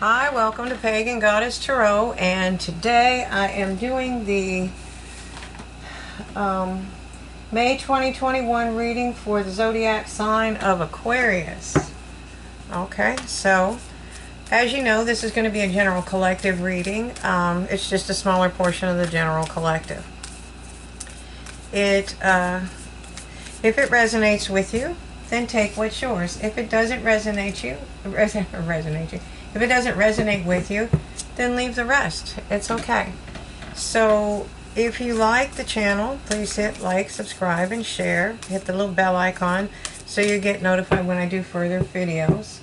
Hi, welcome to Pagan Goddess Tarot, and today I am doing the May 2021 reading for the zodiac sign of Aquarius. Okay, so as you know, this is going to be a general collective reading. It's just a smaller portion of the general collective. If it resonates with you, then take what's yours. If it doesn't resonate if it doesn't resonate with you, then leave the rest. It's okay. So if you like the channel, please hit like, subscribe, and share. Hit the little bell icon so you get notified when I do further videos.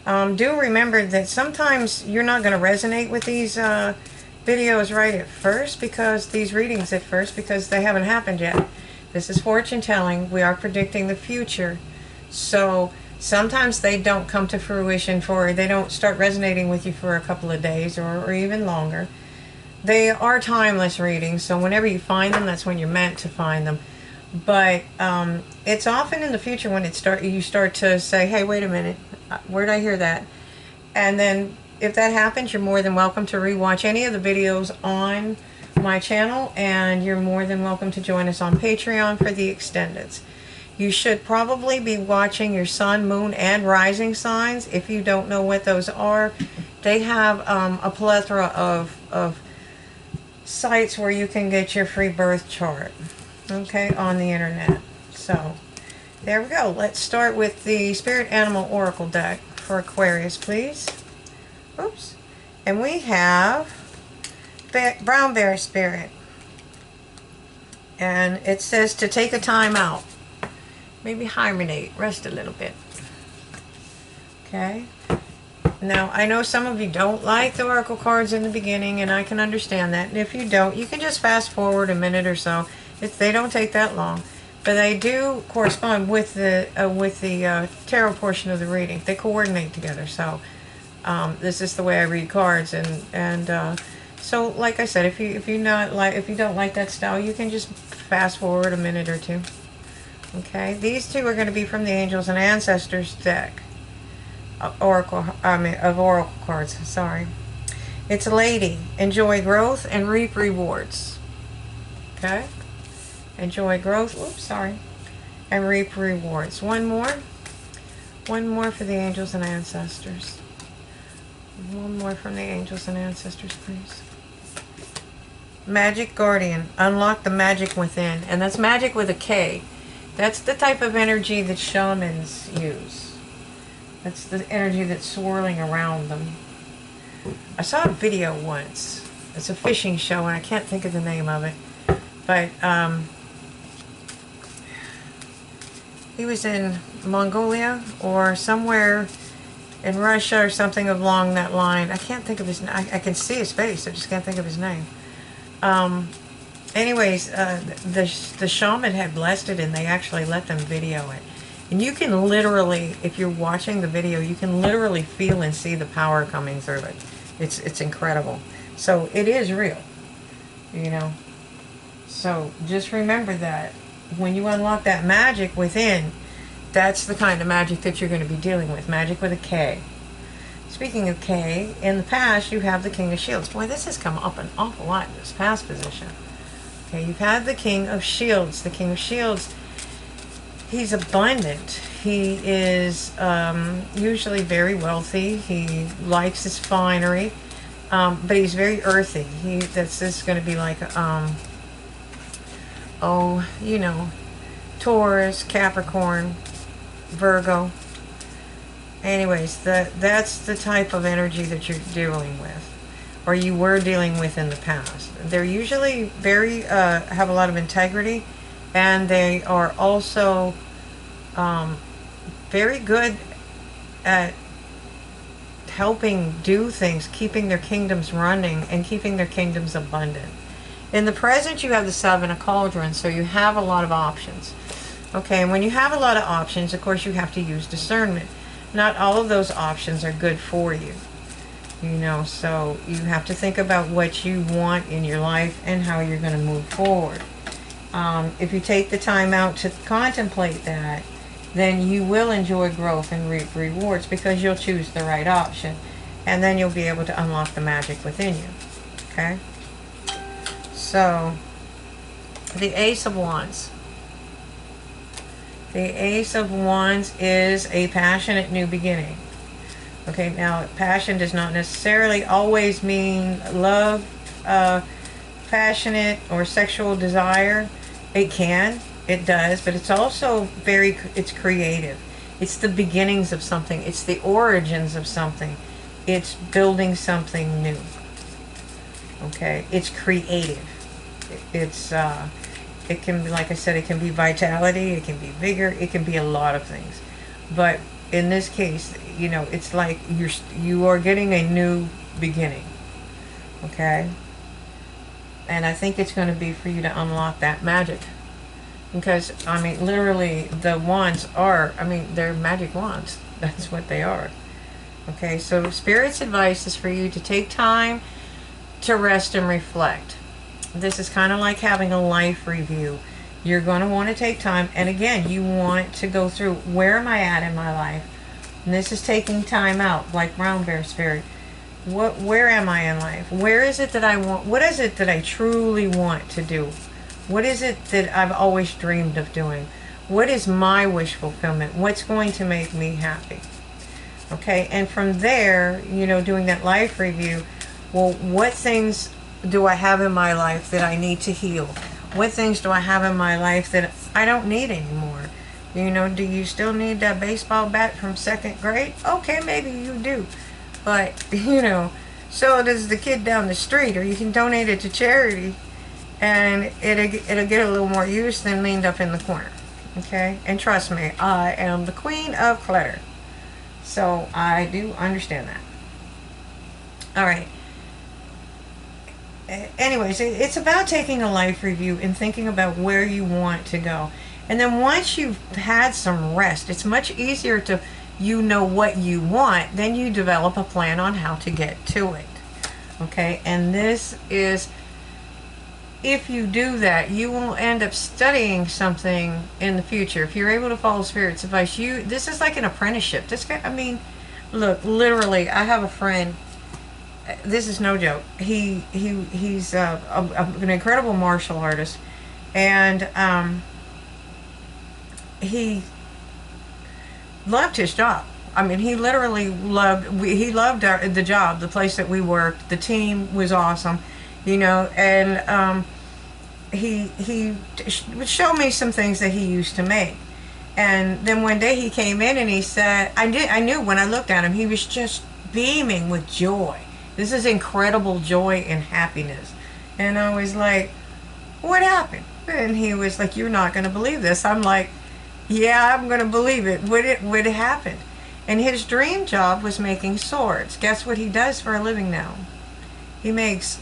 Do remember that sometimes you're not going to resonate with these videos right at first, because these readings at first, because they haven't happened yet. This is fortune telling. We are predicting the future. So sometimes they don't come to fruition they don't start resonating with you for a couple of days or even longer. They are timeless readings, so whenever you find them, that's when you're meant to find them. But it's often in the future when you start to say, hey, wait a minute, where did I hear that? And then if that happens, you're more than welcome to rewatch any of the videos on my channel, and you're more than welcome to join us on Patreon for the extendeds. You should probably be watching your sun, moon, and rising signs. If you don't know what those are, they have a plethora of sites where you can get your free birth chart, okay, on the internet. So there we go. Let's start with the Spirit Animal Oracle deck for Aquarius, please. Oops. And we have Brown Bear Spirit. And it says to take a time out. Maybe hibernate, rest a little bit. Okay. Now, I know some of you don't like the oracle cards in the beginning, and I can understand that. And if you don't, you can just fast forward a minute or so. They don't take that long. But they do correspond with the tarot portion of the reading. They coordinate together. So this is the way I read cards, and so like I said, if you don't like that style, you can just fast forward a minute or two. Okay, these two are going to be from the Angels and Ancestors deck of oracle cards. Sorry, it's a lady. Enjoy growth and reap rewards. Okay, enjoy growth. Oops, sorry, and reap rewards. One more for the Angels and Ancestors. One more from the Angels and Ancestors, please. Magic Guardian. Unlock the magic within, and that's magic with a K. That's the type of energy that shamans use. That's the energy that's swirling around them. I saw a video once. It's a fishing show, and I can't think of the name of it. But he was in Mongolia or somewhere in Russia or something along that line. I can't think of his name. I can see his face. I just can't think of his name. Anyways, the shaman had blessed it, and they actually let them video it. And you can literally, if you're watching the video, you can literally feel and see the power coming through it. It's incredible. So it is real, you know. So just remember that when you unlock that magic within, that's the kind of magic that you're going to be dealing with. Magic with a K. Speaking of K, in the past you have the King of Shields. Boy, this has come up an awful lot in this past position. Okay, you've had the King of Shields. The King of Shields, he's abundant. He is usually very wealthy. He likes his finery, but he's very earthy. This is going to be like, Taurus, Capricorn, Virgo. Anyways, that's the type of energy that you're dealing with, or you were dealing with in the past. They're usually very have a lot of integrity, and they are also very good at helping do things, keeping their kingdoms running and keeping their kingdoms abundant. In the present, you have the Seven of Cauldrons, so you have a lot of options. Okay, and when you have a lot of options, of course, you have to use discernment. Not all of those options are good for you. You know, so you have to think about what you want in your life and how you're going to move forward. If you take the time out to contemplate that, then you will enjoy growth and reap rewards, because you'll choose the right option. and then you'll be able to unlock the magic within you. Okay? So, the Ace of Wands. The Ace of Wands is a passionate new beginning. Okay, now passion does not necessarily always mean love, passionate or sexual desire. It can, it does, but it's also it's creative. It's the beginnings of something. It's the origins of something. It's building something new. Okay, it's creative. It's it can be, like I said, it can be vitality, it can be vigor, it can be a lot of things. But in this case, you know, it's like you are getting a new beginning. Okay? And I think it's going to be for you to unlock that magic. Because, I mean, literally, the wands are, I mean, they're magic wands. That's what they are. Okay, so Spirit's advice is for you to take time to rest and reflect. This is kind of like having a life review. You're going to want to take time, and again, you want to go through, where am I at in my life? And this is taking time out, like Brown Bear Spirit. Where am I in life? Where is it that I want? What is it that I truly want to do? What is it that I've always dreamed of doing? What is my wish fulfillment? What's going to make me happy? Okay, and from there, you know, doing that life review, well, what things do I have in my life that I need to heal? What things do I have in my life that I don't need anymore? You know, do you still need that baseball bat from 2nd grade? Okay, maybe you do. But, you know, so does the kid down the street, or you can donate it to charity, and it'll get a little more use than leaned up in the corner. Okay? And trust me, I am the queen of clutter. So I do understand that. All right. Anyways, it's about taking a life review and thinking about where you want to go. And then once you've had some rest, it's much easier to, you know what you want, then you develop a plan on how to get to it. Okay, and this is, if you do that, you will end up studying something in the future. If you're able to follow Spirit's advice, this is like an apprenticeship. This guy, I mean, look, literally, I have a friend. This is no joke. He's an incredible martial artist, and he loved his job. I mean, he literally loved the job, the place that we worked. The team was awesome, you know, and he would show me some things that he used to make. And then one day he came in and he said, I knew when I looked at him, he was just beaming with joy. This is incredible joy and happiness. And I was like, what happened? And he was like, you're not going to believe this. I'm like, yeah, I'm going to believe it. What happened? And his dream job was making swords. Guess what he does for a living now? He makes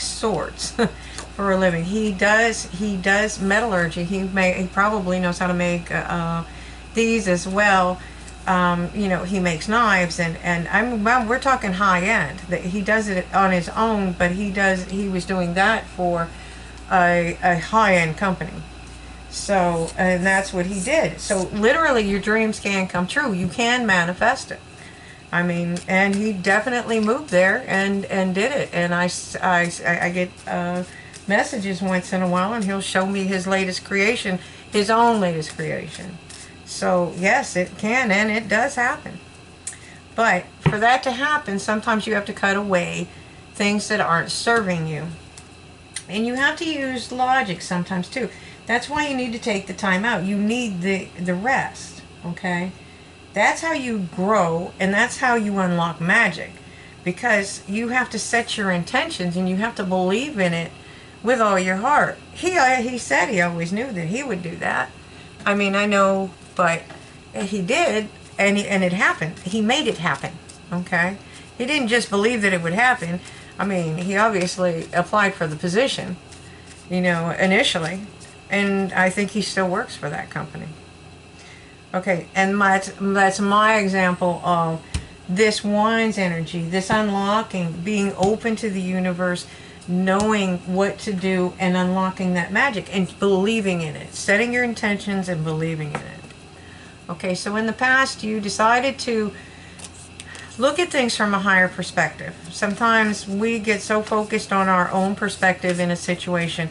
swords for a living. He does metallurgy. He probably knows how to make these as well. You know, he makes knives, and we're talking high end. That he does it on his own, but he was doing that for a high end company. So, and that's what he did. So literally, your dreams can come true. You can manifest it. I mean, and he definitely moved there and did it. And I get messages once in a while, and he'll show me his latest creation, his own latest creation. So yes, it can, and it does happen. But for that to happen, sometimes you have to cut away things that aren't serving you. And you have to use logic sometimes too. That's why you need to take the time out. You need the rest, okay? That's how you grow, and that's how you unlock magic. Because you have to set your intentions, and you have to believe in it with all your heart. He said he always knew that he would do that. I mean, I know, but he did, and it happened. He made it happen, okay? He didn't just believe that it would happen. I mean, he obviously applied for the position, you know, initially. And I think he still works for that company. Okay, and that's my example of this Wands energy, this unlocking, being open to the universe, knowing what to do and unlocking that magic and believing in it, setting your intentions and believing in it. Okay, so in the past you decided to look at things from a higher perspective. Sometimes we get so focused on our own perspective in a situation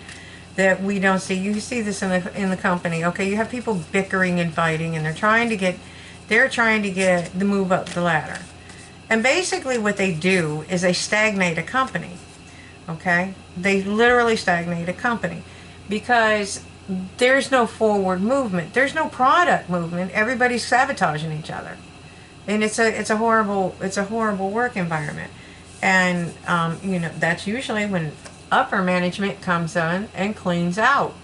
that we don't see. You see this in the company. Okay, you have people bickering and fighting, and they're trying to get the move up the ladder. And basically what they do is they stagnate a company. Okay? They literally stagnate a company because there's no forward movement. There's no product movement. Everybody's sabotaging each other. And it's a horrible work environment. And that's usually when upper management comes in and cleans out.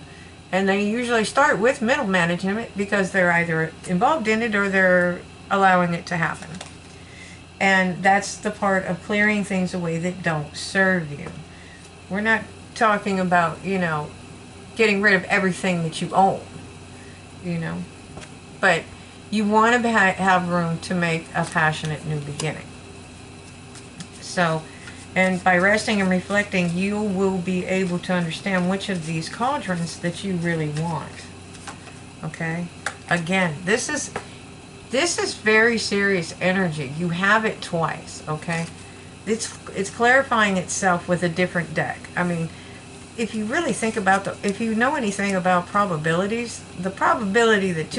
And they usually start with middle management because they're either involved in it or they're allowing it to happen. And that's the part of clearing things away that don't serve you. We're not talking about, getting rid of everything that you own, But you want to have room to make a passionate new beginning. So, and by resting and reflecting, you will be able to understand which of these cauldrons that you really want. Okay? Again, this is very serious energy. You have it twice, okay? It's clarifying itself with a different deck. I mean, if you really think about if you know anything about probabilities, the probability that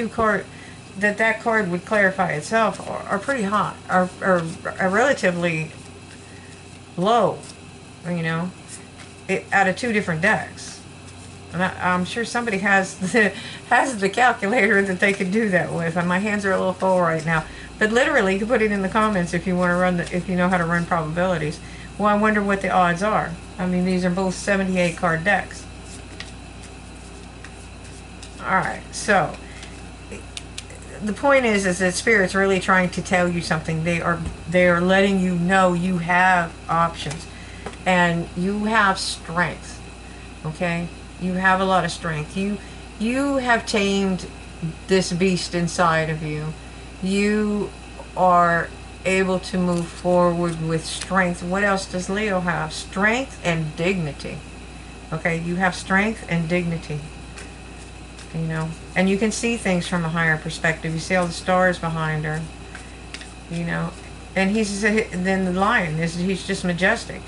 that card would clarify itself are pretty high, are relatively low, out of two different decks. And I'm sure somebody has the calculator that they could do that with. And my hands are a little full right now. But literally, you can put it in the comments if you want to if you know how to run probabilities. Well, I wonder what the odds are. I mean, these are both 78 card decks. All right, so the point is that Spirit's really trying to tell you something. They are letting you know you have options, and you have strength. Okay, you have a lot of strength. You have tamed this beast inside of you. You are able to move forward with strength. What else does Leo have? Strength and dignity. Okay, you have strength and dignity. And you can see things from a higher perspective. You see all the stars behind her. And then the lion he's just majestic.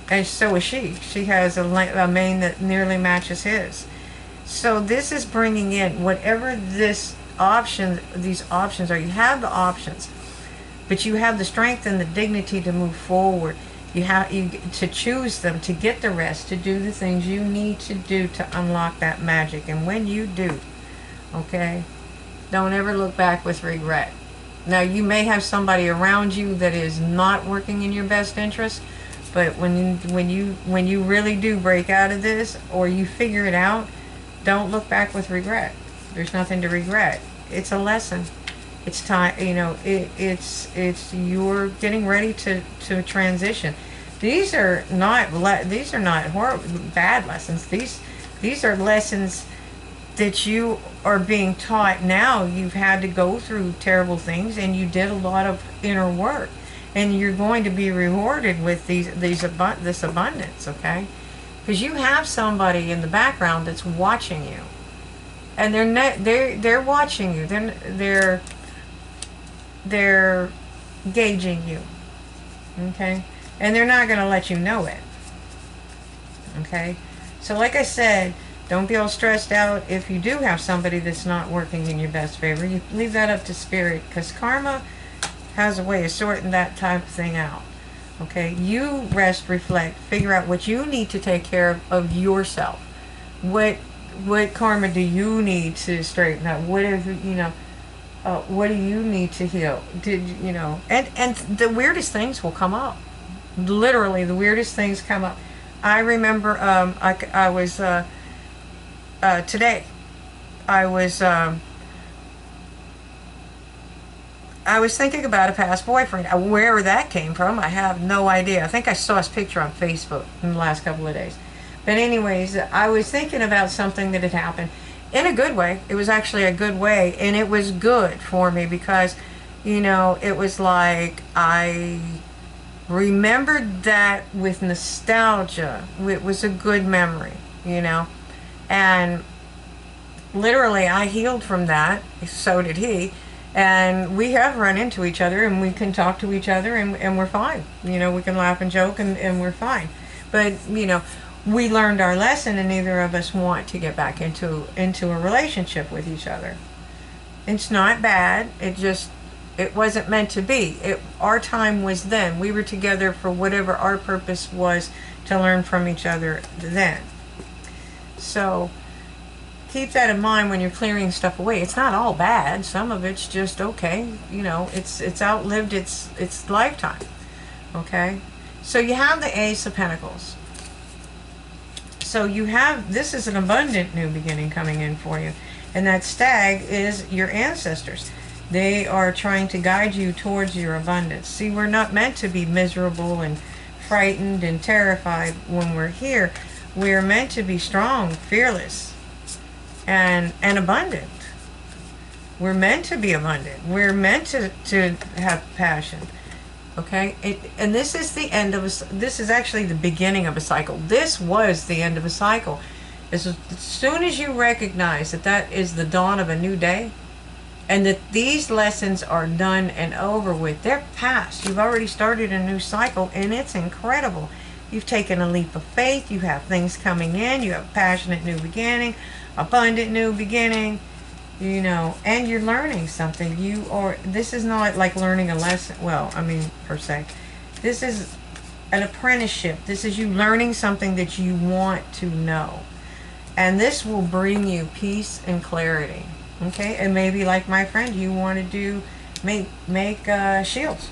And so is she. She has a mane that nearly matches his. So this is bringing in whatever these options are. You have the options, but you have the strength and the dignity to move forward. You to choose them, to get the rest, to do the things you need to do to unlock that magic. And when you do, okay, don't ever look back with regret. Now, you may have somebody around you that is not working in your best interest, but when you really do break out of this, or you figure it out, don't look back with regret. There's nothing to regret. It's a lesson. It's time, it's you're getting ready to transition. These are not horrible, bad lessons. These are lessons that you are being taught now. You've had to go through terrible things, and you did a lot of inner work, and you're going to be rewarded with this abundance, okay? Because you have somebody in the background that's watching you, and they're watching you. They're gauging you, okay? And they're not going to let you know it, okay? So like I said, don't be all stressed out if you do have somebody that's not working in your best favor. You leave that up to Spirit, because karma has a way of sorting that type of thing out, okay? You rest, reflect, figure out what you need to take care of yourself. What karma do you need to straighten up? What do you need to heal? And the weirdest things will come up. Literally, the weirdest things come up. I remember I was today. I was thinking about a past boyfriend. Wherever that came from, I have no idea. I think I saw his picture on Facebook in the last couple of days. But anyways, I was thinking about something that had happened in a good way. It was actually a good way, and it was good for me because, it was like I remembered that with nostalgia. It was a good memory, and literally I healed from that. So did he. And we have run into each other, and we can talk to each other, and we're fine. You know, we can laugh and joke, and we're fine. But, you know, we learned our lesson, and neither of us want to get back into a relationship with each other. It's not bad. It wasn't meant to be. Our time was then. We were together for whatever our purpose was to learn from each other then. So keep that in mind when you're clearing stuff away. It's not all bad. Some of it's just okay. You know, it's outlived its lifetime. Okay? So you have the Ace of Pentacles. So you have, this is an abundant new beginning coming in for you. And that stag is your ancestors. They are trying to guide you towards your abundance. See, we're not meant to be miserable and frightened and terrified when we're here. We're meant to be strong, fearless, and abundant. We're meant to be abundant. We're meant to have passion. Okay? And this is the end of this is actually the beginning of a cycle. This was the end of a cycle. As soon as you recognize that that is the dawn of a new day, and that these lessons are done and over with, they're past. You've already started a new cycle, and it's incredible. You've taken a leap of faith. You have things coming in. You have passionate new beginning, abundant new beginning, you know, and you're learning something. This is not like learning a lesson. Well, I mean, per se. This is an apprenticeship. This is you learning something that you want to know. And this will bring you peace and clarity. Okay, and maybe like my friend, you want to do make shields.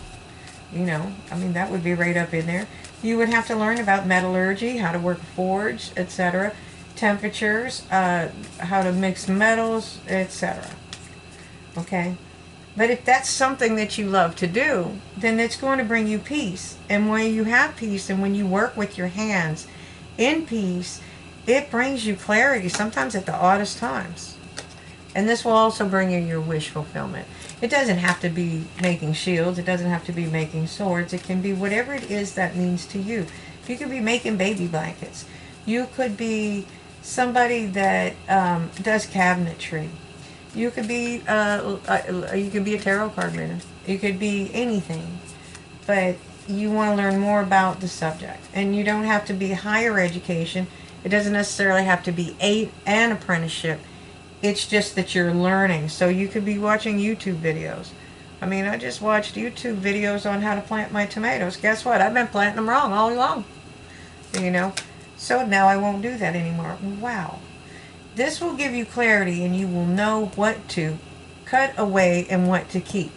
You know, I mean, that would be right up in there. You would have to learn about metallurgy, how to work a forge, etc., temperatures, how to mix metals, etc. Okay, but if that's something that you love to do, then it's going to bring you peace. And when you have peace, and when you work with your hands in peace, it brings you clarity. Sometimes at the oddest times. And this will also bring you your wish fulfillment. It doesn't have to be making shields. It doesn't have to be making swords. It can be whatever it is that means to you. You could be making baby blankets. You could be somebody that does cabinetry. You could be a tarot card reader. You could be anything. But you want to learn more about the subject. And you don't have to be higher education. It doesn't necessarily have to be an apprenticeship. It's just that you're learning. So you could be watching YouTube videos. I mean, I just watched YouTube videos on how to plant my tomatoes. Guess what? I've been planting them wrong all along. You know? So now I won't do that anymore. Wow. This will give you clarity, and you will know what to cut away and what to keep.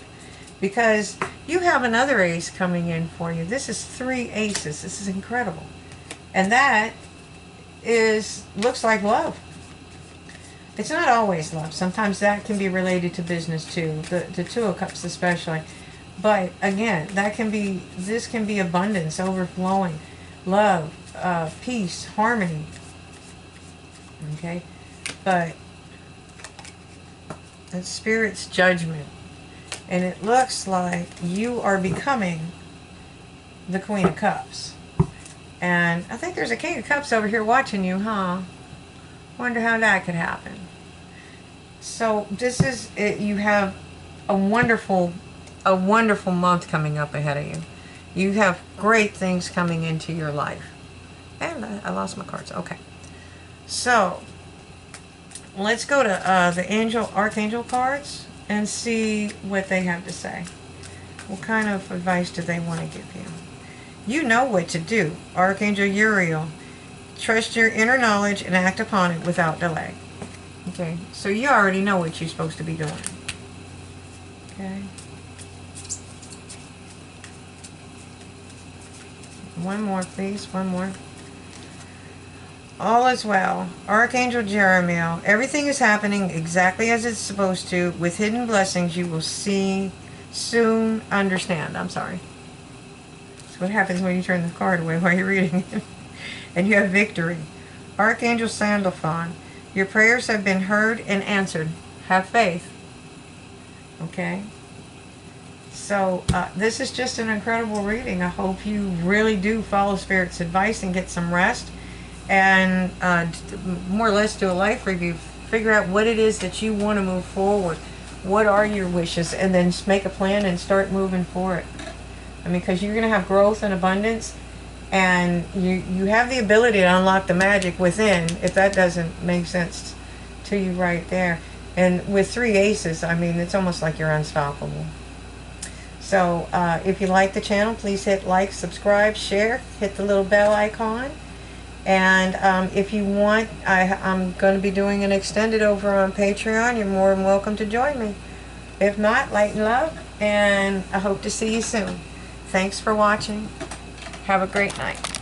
Because you have another ace coming in for you. This is 3 aces. This is incredible. And that looks like love. It's not always love. Sometimes that can be related to business too. The 2 of Cups especially. But again, this can be abundance, overflowing, love, peace, harmony. Okay? But it's Spirit's judgment. And it looks like you are becoming the Queen of Cups. And I think there's a King of Cups over here watching you, huh? Wonder how that could happen. So this is it. You have a wonderful month coming up ahead of you. You have great things coming into your life. And I lost my cards. Okay. So let's go to the Archangel cards and see what they have to say. What kind of advice do they want to give you? You know what to do, Archangel Uriel. Trust your inner knowledge and act upon it without delay. Okay, so you already know what you're supposed to be doing. Okay. One more, please. One more. All is well. Archangel Jeremiel. Everything is happening exactly as it's supposed to. With hidden blessings you will soon understand. I'm sorry. That's what happens when you turn the card away while you're reading it. And you have victory. Archangel Sandalphon. Your prayers have been heard and answered. Have faith. Okay? So, this is just an incredible reading. I hope you really do follow Spirit's advice and get some rest. And more or less do a life review. Figure out what it is that you want to move forward. What are your wishes? And then just make a plan and start moving for it. I mean, because you're going to have growth and abundance, and you have the ability to unlock the magic within, if that doesn't make sense to you right there. And with 3 aces, I mean, it's almost like you're unstoppable. So if you like the channel, please hit like, subscribe, share, hit the little bell icon. And if you want, I'm going to be doing an extended over on Patreon. You're more than welcome to join me. If not, light and love, and I hope to see you soon. Thanks for watching. Have a great night.